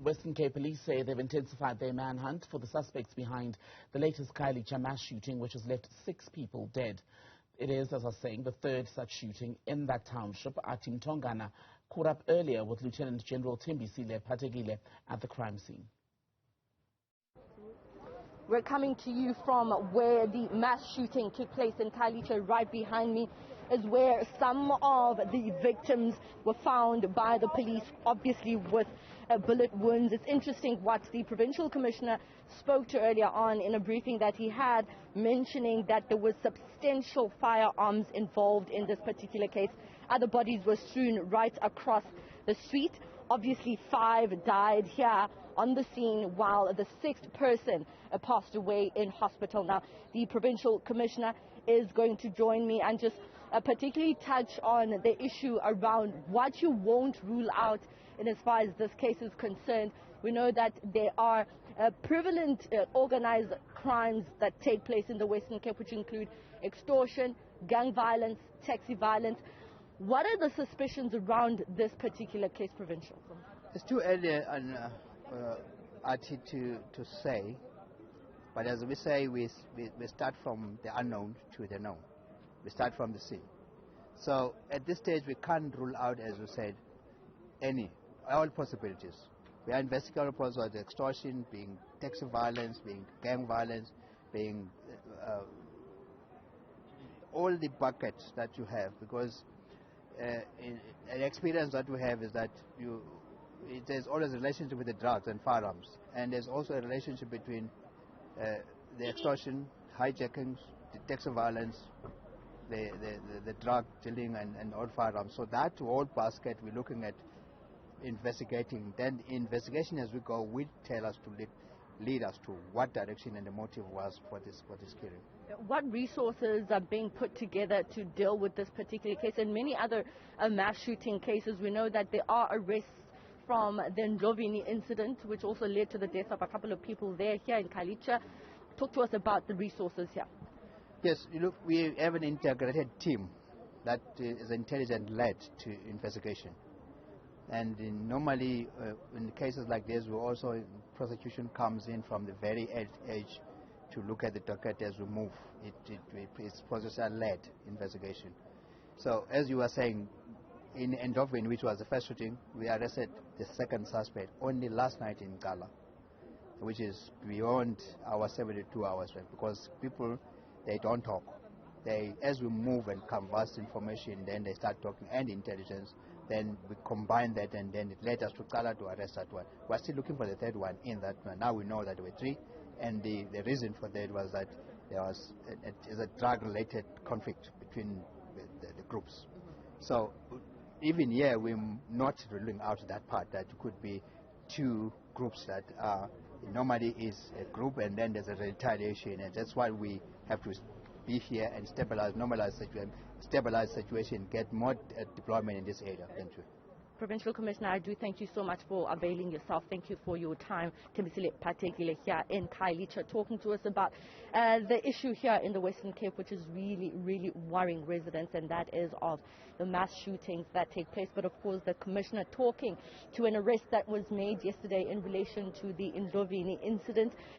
Western Cape police say they've intensified their manhunt for the suspects behind the latest Khayelitsha mass shooting, which has left 6 people dead. It is, as I was saying, the third such shooting in that township. Athi Mtongana caught up earlier with Lt-Gen Thembisile Patekile at the crime scene. We're coming to you from where the mass shooting took place in Khayelitsha. Right behind me is where some of the victims were found by the police, obviously with bullet wounds. It's interesting what the provincial commissioner spoke to earlier on in a briefing that he had, mentioning that there was substantial firearms involved in this particular case. Other bodies were strewn right across the street. Obviously, 5 died here on the scene, while the 6th person passed away in hospital. Now, the provincial commissioner is going to join me and just particularly touch on the issue around what you won't rule out in as far as this case is concerned. We know that there are prevalent organized crimes that take place in the Western Cape, which include extortion, gang violence, taxi violence. What are the suspicions around this particular case, Provincial? It's too early, Athi, to say, but as we say, we start from the unknown to the known. We start from the scene. So at this stage, we can't rule out, as we said, all possibilities. We are investigating all the extortion, being taxi violence, being gang violence, being all the buckets that you have, because an experience that we have is that there's always a relationship with the drugs and firearms, and there's also a relationship between the extortion, hijackings, the taxi violence, the drug dealing, and all firearms. So that whole basket we're looking at investigating. Then investigation as we go will tell us to lead us to what direction and the motive was for this killing. What resources are being put together to deal with this particular case and many other mass shooting cases? We know that there are arrests from the Ndlovini incident, which also led to the death of a couple of people here in Khayelitsha. Talk to us about the resources here. Yes, look, we have an integrated team that is intelligence-led to investigation. And normally, in cases like this, prosecution comes in from the very edge to look at the docket as we move. It's processor-led investigation. So, as you were saying, in Ndlovini, which was the first shooting, we arrested the 2nd suspect only last night in Gala, which is beyond our 72 hours, right? Because people, they don't talk. As we move and canvass information, then they start talking, and intelligence. Then we combine that, and then it led us to Gala to arrest that one. We're still looking for the 3rd one in that one. Now we know that there were 3, and the reason for that was that there was a drug-related conflict between the groups. So even here, we're not ruling out that part, that it could be 2 groups that normally is a group, and then there's a retaliation, and that's why we have to be here and normalize situation, get more deployment in this area. Thank you. Provincial Commissioner, I do thank you so much for availing yourself. Thank you for your time. Thembisile Patekile here in Khayelitsha, talking to us about the issue here in the Western Cape, which is really, really worrying residents, and that is of the mass shootings that take place. But of course, the Commissioner talking to an arrest that was made yesterday in relation to the Ndlovini incident.